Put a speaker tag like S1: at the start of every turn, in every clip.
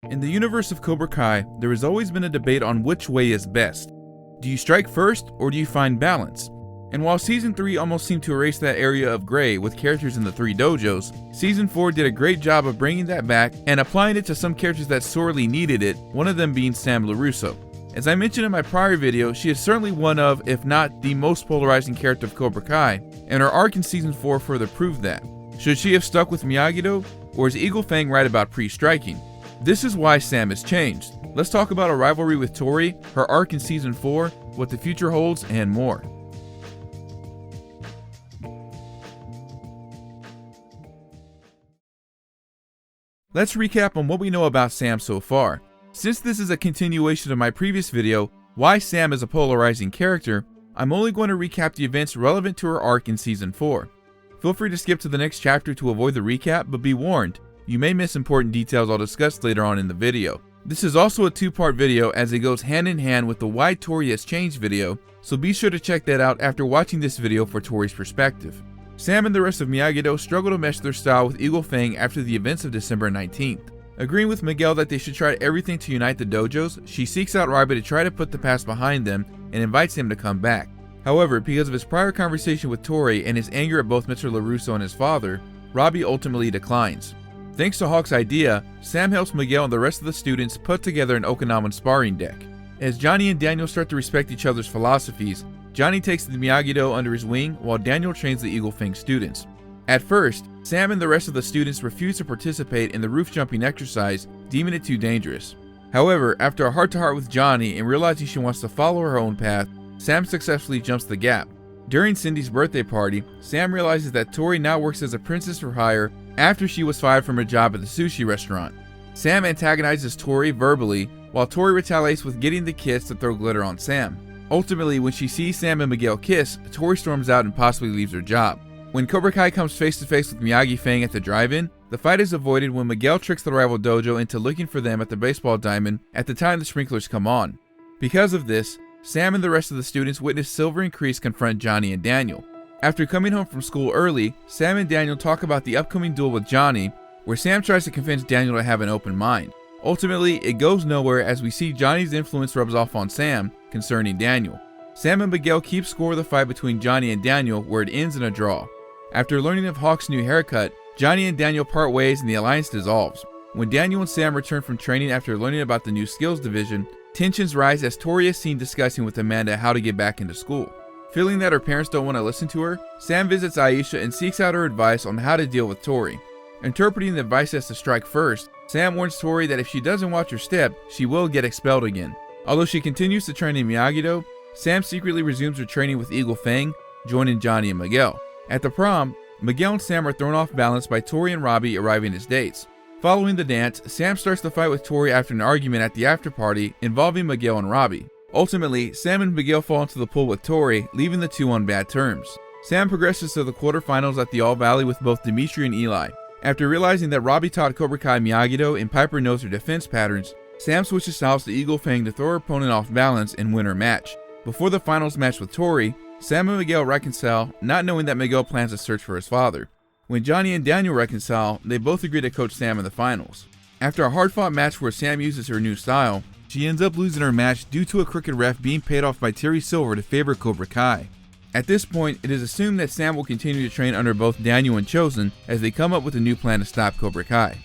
S1: In the universe of Cobra Kai, there has always been a debate on which way is best. Do you strike first, or do you find balance? And while Season 3 almost seemed to erase that area of gray with characters in the 3 dojos, Season 4 did a great job of bringing that back and applying it to some characters that sorely needed it, one of them being Sam LaRusso. As I mentioned in my prior video, she is certainly one of, if not the most polarizing character of Cobra Kai, and her arc in Season 4 further proved that. Should she have stuck with Miyagi-Do, or is Eagle Fang right about pre-striking? This is why Sam has changed. Let's talk about a rivalry with Tory, her arc in Season 4, what the future holds, and more. Let's recap on what we know about Sam so far. Since this is a continuation of my previous video, why Sam is a polarizing character, I'm only going to recap the events relevant to her arc in Season 4. Feel free to skip to the next chapter to avoid the recap, but be warned, you may miss important details I'll discuss later on in the video. This is also a 2-part video as it goes hand in hand with the Why Tory Has Changed video, so be sure to check that out after watching this video for Tory's perspective. Sam and the rest of Miyagi-Do struggle to mesh their style with Eagle Fang after the events of December 19th. Agreeing with Miguel that they should try everything to unite the dojos, she seeks out Robbie to try to put the past behind them and invites him to come back. However, because of his prior conversation with Tory and his anger at both Mr. LaRusso and his father, Robbie ultimately declines. Thanks to Hawk's idea, Sam helps Miguel and the rest of the students put together an Okinawan sparring deck. As Johnny and Daniel start to respect each other's philosophies, Johnny takes the Miyagi-Do under his wing while Daniel trains the Eagle Fang students. At first, Sam and the rest of the students refuse to participate in the roof jumping exercise, deeming it too dangerous. However, after a heart-to-heart with Johnny and realizing she wants to follow her own path, Sam successfully jumps the gap. During Cindy's birthday party, Sam realizes that Tory now works as a princess for hire after she was fired from her job at the sushi restaurant. Sam antagonizes Tory verbally, while Tory retaliates with getting the kids to throw glitter on Sam. Ultimately, when she sees Sam and Miguel kiss, Tory storms out and possibly leaves her job. When Cobra Kai comes face to face with Miyagi Fang at the drive-in, the fight is avoided when Miguel tricks the rival dojo into looking for them at the baseball diamond at the time the sprinklers come on. Because of this, Sam and the rest of the students witness Silver and Kreese confront Johnny and Daniel. After coming home from school early, Sam and Daniel talk about the upcoming duel with Johnny, where Sam tries to convince Daniel to have an open mind. Ultimately, it goes nowhere as we see Johnny's influence rubs off on Sam concerning Daniel. Sam and Miguel keep score of the fight between Johnny and Daniel, where it ends in a draw. After learning of Hawk's new haircut, Johnny and Daniel part ways and the alliance dissolves. When Daniel and Sam return from training after learning about the new skills division, tensions rise as Tory is seen discussing with Amanda how to get back into school. Feeling that her parents don't want to listen to her, Sam visits Aisha and seeks out her advice on how to deal with Tory. Interpreting the advice as to strike first, Sam warns Tory that if she doesn't watch her step, she will get expelled again. Although she continues to train in Miyagi-Do, Sam secretly resumes her training with Eagle Fang, joining Johnny and Miguel. At the prom, Miguel and Sam are thrown off balance by Tory and Robbie arriving as dates. Following the dance, Sam starts to fight with Tory after an argument at the after party involving Miguel and Robbie. Ultimately, Sam and Miguel fall into the pool with Tory, leaving the two on bad terms. Sam progresses to the quarterfinals at the All Valley with both Dimitri and Eli. After realizing that Robbie taught Cobra Kai Miyagi-Do and Piper knows her defense patterns, Sam switches styles to Eagle Fang to throw her opponent off balance and win her match. Before the finals match with Tory, Sam and Miguel reconcile, not knowing that Miguel plans to search for his father. When Johnny and Daniel reconcile, they both agree to coach Sam in the finals. After a hard-fought match where Sam uses her new style, she ends up losing her match due to a crooked ref being paid off by Terry Silver to favor Cobra Kai. At this point, it is assumed that Sam will continue to train under both Daniel and Chosen as they come up with a new plan to stop Cobra Kai.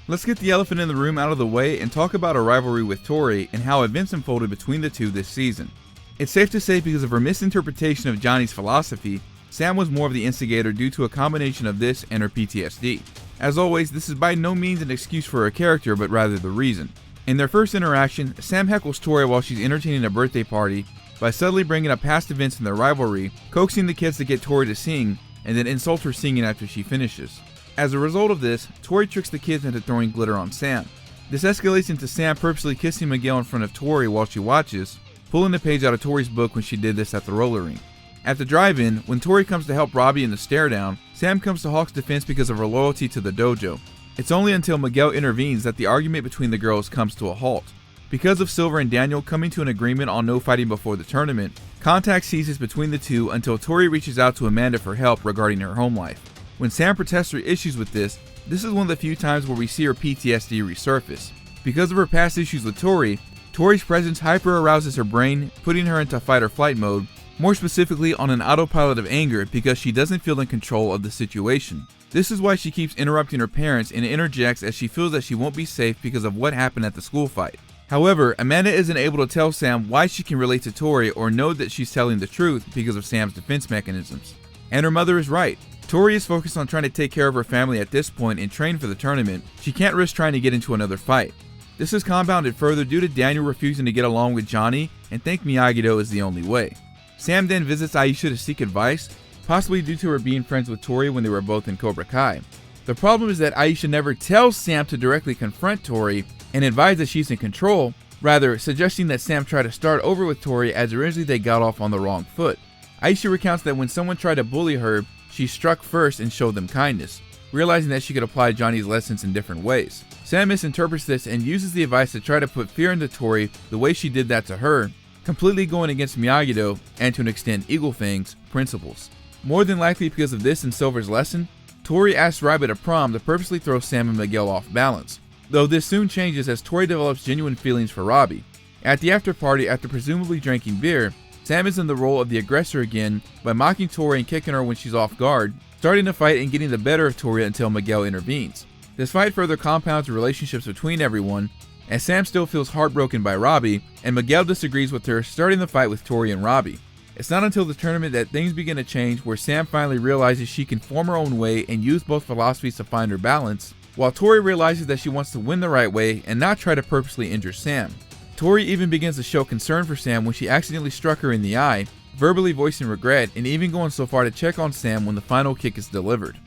S1: Let's get the elephant in the room out of the way and talk about a rivalry with Tory and how events unfolded between the two this season. It's safe to say because of her misinterpretation of Johnny's philosophy, Sam was more of the instigator due to a combination of this and her PTSD. As always, this is by no means an excuse for her character, but rather the reason. In their first interaction, Sam heckles Tory while she's entertaining a birthday party by subtly bringing up past events in their rivalry, coaxing the kids to get Tory to sing, and then insult her singing after she finishes. As a result of this, Tory tricks the kids into throwing glitter on Sam. This escalates into Sam purposely kissing Miguel in front of Tory while she watches, pulling the page out of Tory's book when she did this at the roller rink. At the drive-in, when Tory comes to help Robbie in the stare-down, Sam comes to Hawk's defense because of her loyalty to the dojo. It's only until Miguel intervenes that the argument between the girls comes to a halt. Because of Silver and Daniel coming to an agreement on no fighting before the tournament, contact ceases between the two until Tory reaches out to Amanda for help regarding her home life. When Sam protests her issues with this, this is one of the few times where we see her PTSD resurface. Because of her past issues with Tory, Tory's presence hyper-arouses her brain, putting her into fight or flight mode, more specifically on an autopilot of anger because she doesn't feel in control of the situation. This is why she keeps interrupting her parents and interjects as she feels that she won't be safe because of what happened at the school fight. However, Amanda isn't able to tell Sam why she can relate to Tory or know that she's telling the truth because of Sam's defense mechanisms. And her mother is right. Tory is focused on trying to take care of her family at this point and train for the tournament. She can't risk trying to get into another fight. This is compounded further due to Daniel refusing to get along with Johnny and think Miyagi-Do is the only way. Sam then visits Aisha to seek advice, possibly due to her being friends with Tory when they were both in Cobra Kai. The problem is that Aisha never tells Sam to directly confront Tory and advise that she's in control, rather suggesting that Sam try to start over with Tory as originally they got off on the wrong foot. Aisha recounts that when someone tried to bully her, she struck first and showed them kindness, realizing that she could apply Johnny's lessons in different ways. Sam misinterprets this and uses the advice to try to put fear into Tory the way she did that to her, completely going against Miyagi-Do and to an extent Eagle Fang's principles. More than likely because of this and Silver's lesson, Tory asks Rabbit at prom to purposely throw Sam and Miguel off balance, though this soon changes as Tory develops genuine feelings for Robbie. At the after party, after presumably drinking beer, Sam is in the role of the aggressor again by mocking Tory and kicking her when she's off guard, starting to fight and getting the better of Tory until Miguel intervenes. This fight further compounds the relationships between everyone, as Sam still feels heartbroken by Robbie, and Miguel disagrees with her, starting the fight with Tory and Robbie. It's not until the tournament that things begin to change, where Sam finally realizes she can form her own way and use both philosophies to find her balance, while Tory realizes that she wants to win the right way and not try to purposely injure Sam. Tory even begins to show concern for Sam when she accidentally struck her in the eye, verbally voicing regret and even going so far to check on Sam when the final kick is delivered.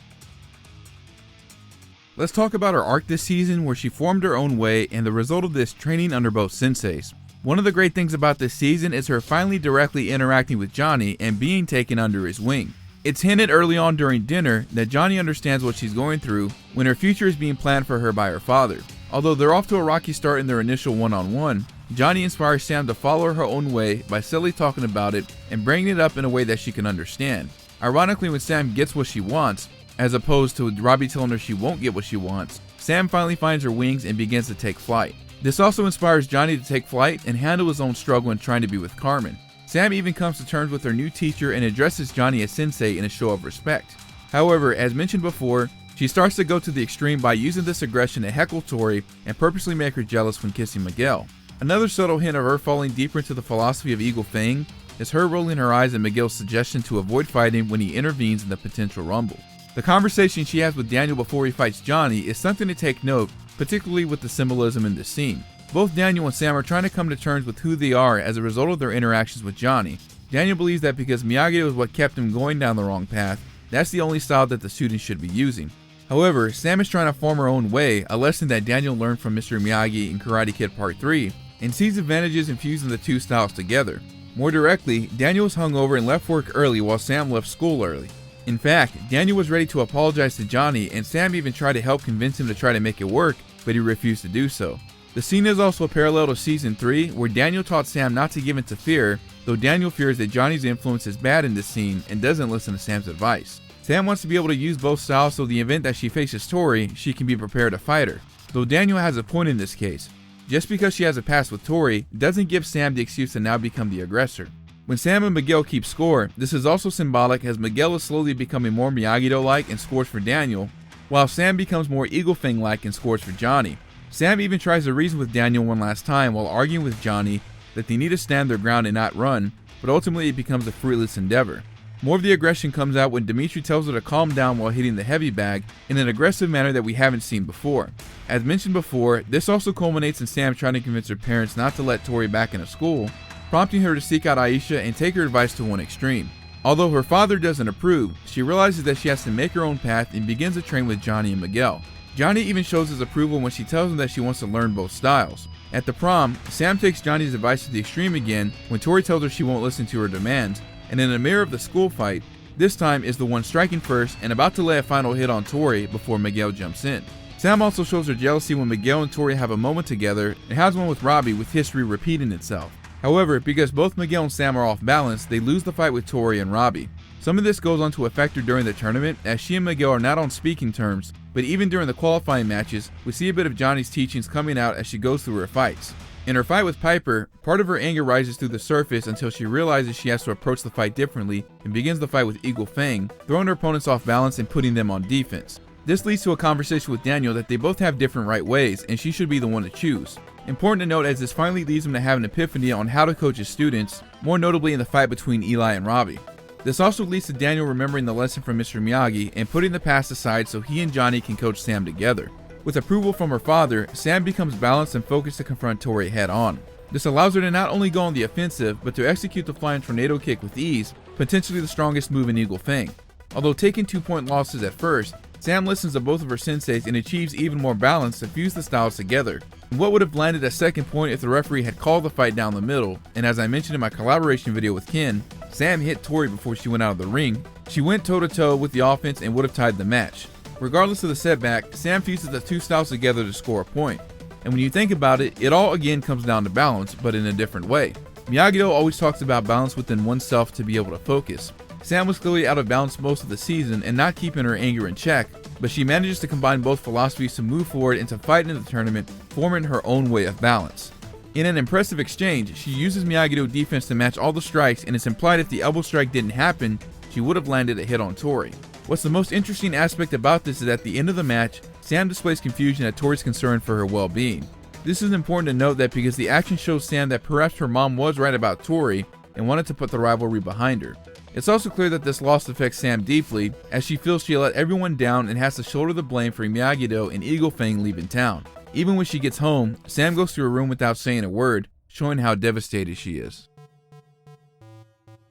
S1: Let's talk about her arc this season, where she formed her own way and the result of this training under both senseis. One of the great things about this season is her finally directly interacting with Johnny and being taken under his wing. It's hinted early on during dinner that Johnny understands what she's going through when her future is being planned for her by her father. Although they're off to a rocky start in their initial one-on-one, Johnny inspires Sam to follow her own way by silly talking about it and bringing it up in a way that she can understand. Ironically, when Sam gets what she wants, as opposed to Robbie telling her she won't get what she wants, Sam finally finds her wings and begins to take flight. This also inspires Johnny to take flight and handle his own struggle in trying to be with Carmen. Sam even comes to terms with her new teacher and addresses Johnny as sensei in a show of respect. However, as mentioned before, she starts to go to the extreme by using this aggression to heckle Tory and purposely make her jealous when kissing Miguel. Another subtle hint of her falling deeper into the philosophy of Eagle Fang is her rolling her eyes at Miguel's suggestion to avoid fighting when he intervenes in the potential rumble. The conversation she has with Daniel before he fights Johnny is something to take note, particularly with the symbolism in this scene. Both Daniel and Sam are trying to come to terms with who they are as a result of their interactions with Johnny. Daniel believes that because Miyagi-Do is what kept him going down the wrong path, that's the only style that the students should be using. However, Sam is trying to form her own way, a lesson that Daniel learned from Mr. Miyagi in Karate Kid Part 3, and sees advantages in fusing the two styles together. More directly, Daniel was hungover and left work early while Sam left school early. In fact, Daniel was ready to apologize to Johnny, and Sam even tried to help convince him to try to make it work, but he refused to do so. The scene is also a parallel to Season 3, where Daniel taught Sam not to give in to fear, though Daniel fears that Johnny's influence is bad in this scene and doesn't listen to Sam's advice. Sam wants to be able to use both styles so the event that she faces Tory, she can be prepared to fight her. Though Daniel has a point in this case. Just because she has a past with Tory doesn't give Sam the excuse to now become the aggressor. When Sam and Miguel keep score, this is also symbolic as Miguel is slowly becoming more Miyagi-Do-like and scores for Daniel, while Sam becomes more Eagle Fang-like and scores for Johnny. Sam even tries to reason with Daniel one last time while arguing with Johnny that they need to stand their ground and not run, but ultimately it becomes a fruitless endeavor. More of the aggression comes out when Dimitri tells her to calm down while hitting the heavy bag in an aggressive manner that we haven't seen before. As mentioned before, this also culminates in Sam trying to convince her parents not to let Tory back into school, prompting her to seek out Aisha and take her advice to one extreme. Although her father doesn't approve, she realizes that she has to make her own path and begins to train with Johnny and Miguel. Johnny even shows his approval when she tells him that she wants to learn both styles. At the prom, Sam takes Johnny's advice to the extreme again when Tory tells her she won't listen to her demands, and in a mirror of the school fight, this time is the one striking first and about to lay a final hit on Tory before Miguel jumps in. Sam also shows her jealousy when Miguel and Tory have a moment together and has one with Robbie, with history repeating itself. However, because both Miguel and Sam are off balance, they lose the fight with Tory and Robbie. Some of this goes on to affect her during the tournament, as she and Miguel are not on speaking terms, but even during the qualifying matches, we see a bit of Johnny's teachings coming out as she goes through her fights. In her fight with Piper, part of her anger rises through the surface until she realizes she has to approach the fight differently and begins the fight with Eagle Fang, throwing her opponents off balance and putting them on defense. This leads to a conversation with Daniel that they both have different right ways and she should be the one to choose. Important to note, as this finally leads him to have an epiphany on how to coach his students, more notably in the fight between Eli and Robbie. This also leads to Daniel remembering the lesson from Mr. Miyagi and putting the past aside so he and Johnny can coach Sam together. With approval from her father, Sam becomes balanced and focused to confront Tory head on. This allows her to not only go on the offensive, but to execute the flying tornado kick with ease, potentially the strongest move in Eagle Fang. Although taking 2-point losses at first, Sam listens to both of her senseis and achieves even more balance to fuse the styles together. What would have landed a second point if the referee had called the fight down the middle, and as I mentioned in my collaboration video with Ken, Sam hit Tory before she went out of the ring. She went toe-to-toe with the offense and would have tied the match. Regardless of the setback, Sam fuses the two styles together to score a point. And when you think about it, it all again comes down to balance, but in a different way. Miyagi-Do always talks about balance within oneself to be able to focus. Sam was clearly out of balance most of the season and not keeping her anger in check, but she manages to combine both philosophies to move forward into fighting in the tournament, forming her own way of balance. In an impressive exchange, she uses Miyagi-Do defense to match all the strikes, and it's implied if the elbow strike didn't happen, she would have landed a hit on Tory. What's the most interesting aspect about this is at the end of the match, Sam displays confusion at Tory's concern for her well-being. This is important to note that because the action shows Sam that perhaps her mom was right about Tory and wanted to put the rivalry behind her. It's also clear that this loss affects Sam deeply, as she feels she let everyone down and has to shoulder the blame for Miyagi-Do and Eagle Fang leaving town. Even when she gets home, Sam goes to her room without saying a word, showing how devastated she is.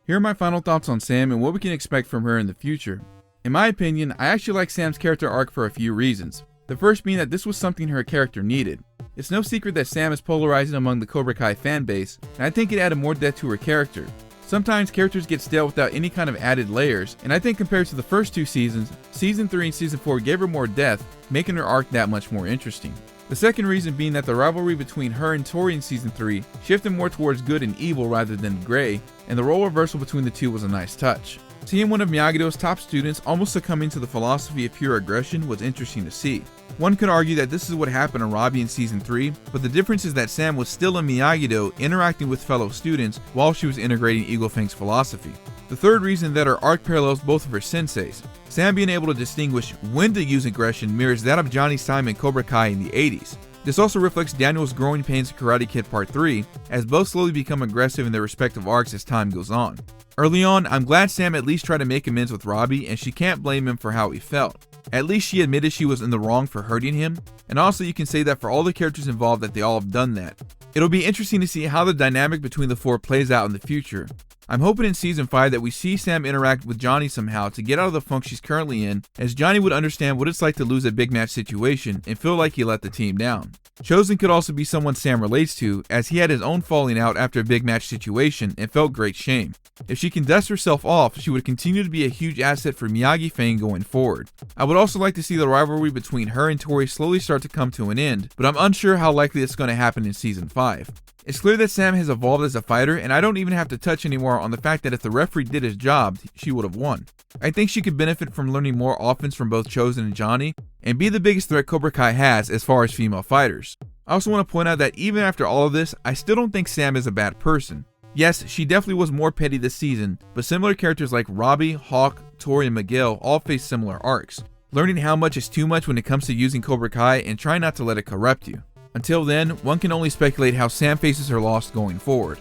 S1: Here are my final thoughts on Sam and what we can expect from her in the future. In my opinion, I actually like Sam's character arc for a few reasons. The first being that this was something her character needed. It's no secret that Sam is polarizing among the Cobra Kai fanbase, and I think it added more depth to her character. Sometimes characters get stale without any kind of added layers, and I think compared to the first two seasons, Season 3 and Season 4 gave her more depth, making her arc that much more interesting. The second reason being that the rivalry between her and Tory in Season 3 shifted more towards good and evil rather than gray, and the role reversal between the two was a nice touch. Seeing one of Miyagi-Do's top students almost succumbing to the philosophy of pure aggression was interesting to see. One could argue that this is what happened to Robbie in Season 3, but the difference is that Sam was still a Miyagi-Do interacting with fellow students while she was integrating Eagle Fang's philosophy. The third reason that her arc parallels both of her senseis. Sam being able to distinguish when to use aggression mirrors that of Johnny's time in Cobra Kai in the 80s. This also reflects Daniel's growing pains in Karate Kid Part 3, as both slowly become aggressive in their respective arcs as time goes on. Early on, I'm glad Sam at least tried to make amends with Robbie, and she can't blame him for how he felt. At least she admitted she was in the wrong for hurting him, and also you can say that for all the characters involved that they all have done that. It'll be interesting to see how the dynamic between the four plays out in the future. I'm hoping in Season 5 that we see Sam interact with Johnny somehow to get out of the funk she's currently in, as Johnny would understand what it's like to lose a big match situation and feel like he let the team down. Chosen could also be someone Sam relates to, as he had his own falling out after a big match situation and felt great shame. If she can dust herself off, she would continue to be a huge asset for Miyagi Fang going forward. I would also like to see the rivalry between her and Tory slowly start to come to an end, but I'm unsure how likely it's going to happen in Season 5. It's clear that Sam has evolved as a fighter, and I don't even have to touch anymore on the fact that if the referee did his job, she would have won. I think she could benefit from learning more offense from both Chosen and Johnny, and be the biggest threat Cobra Kai has as far as female fighters. I also want to point out that even after all of this, I still don't think Sam is a bad person. Yes, she definitely was more petty this season, but similar characters like Robbie, Hawk, Tory, and Miguel all face similar arcs. Learning how much is too much when it comes to using Cobra Kai and try not to let it corrupt you. Until then, one can only speculate how Sam faces her loss going forward.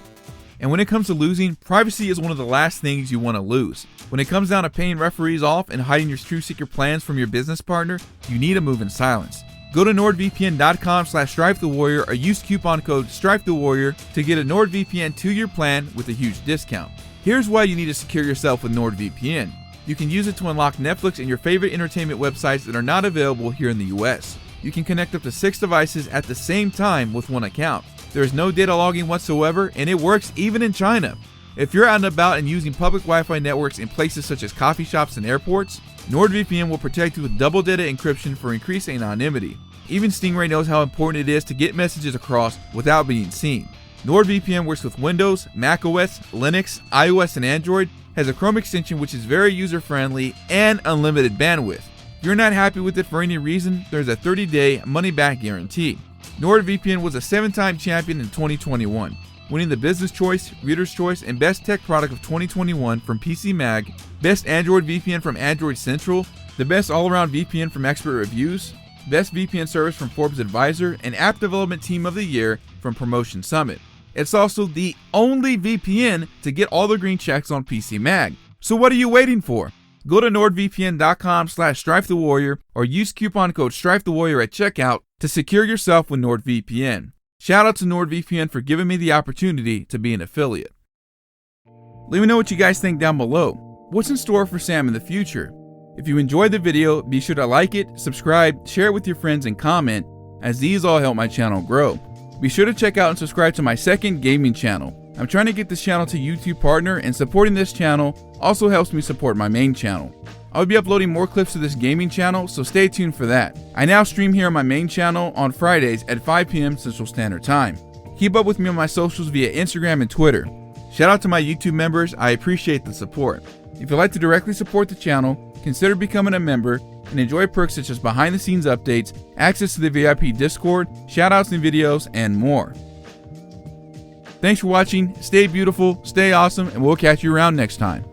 S1: And when it comes to losing, privacy is one of the last things you want to lose. When it comes down to paying referees off and hiding your true secret plans from your business partner, you need to move in silence. Go to nordvpn.com/StrifeTheWarrior or use coupon code StrifeTheWarrior to get a NordVPN 2-year plan with a huge discount. Here's why you need to secure yourself with NordVPN. You can use it to unlock Netflix and your favorite entertainment websites that are not available here in the US. You can connect up to 6 devices at the same time with one account. There is no data logging whatsoever, and it works even in China. If you're out and about and using public Wi-Fi networks in places such as coffee shops and airports, NordVPN will protect you with double data encryption for increased anonymity. Even Stingray knows how important it is to get messages across without being seen. NordVPN works with Windows, macOS, Linux, iOS, and Android, has a Chrome extension which is very user-friendly, and unlimited bandwidth. If you're not happy with it for any reason, there's a 30-day money-back guarantee. NordVPN was a 7-time champion in 2021, winning the Business Choice, Reader's Choice, and Best Tech Product of 2021 from PC Mag, Best Android VPN from Android Central, the Best All-Around VPN from Expert Reviews, Best VPN Service from Forbes Advisor, and App Development Team of the Year from Promotion Summit. It's also the only VPN to get all the green checks on PC Mag. So what are you waiting for? Go to nordvpn.com/StryfeTheWarrior or use coupon code StryfeTheWarrior at checkout to secure yourself with NordVPN. Shout out to NordVPN for giving me the opportunity to be an affiliate. Let me know what you guys think down below. What's in store for Sam in the future? If you enjoyed the video, be sure to like it, subscribe, share it with your friends, and comment, as these all help my channel grow. Be sure to check out and subscribe to my second gaming channel. I'm trying to get this channel to YouTube partner, and supporting this channel also helps me support my main channel. I will be uploading more clips to this gaming channel, so stay tuned for that. I now stream here on my main channel on Fridays at 5 p.m. Central Standard Time. Keep up with me on my socials via Instagram and Twitter. Shout out to my YouTube members, I appreciate the support. If you'd like to directly support the channel, consider becoming a member and enjoy perks such as behind the scenes updates, access to the VIP Discord, shoutouts and videos, and more. Thanks for watching, stay beautiful, stay awesome, and we'll catch you around next time.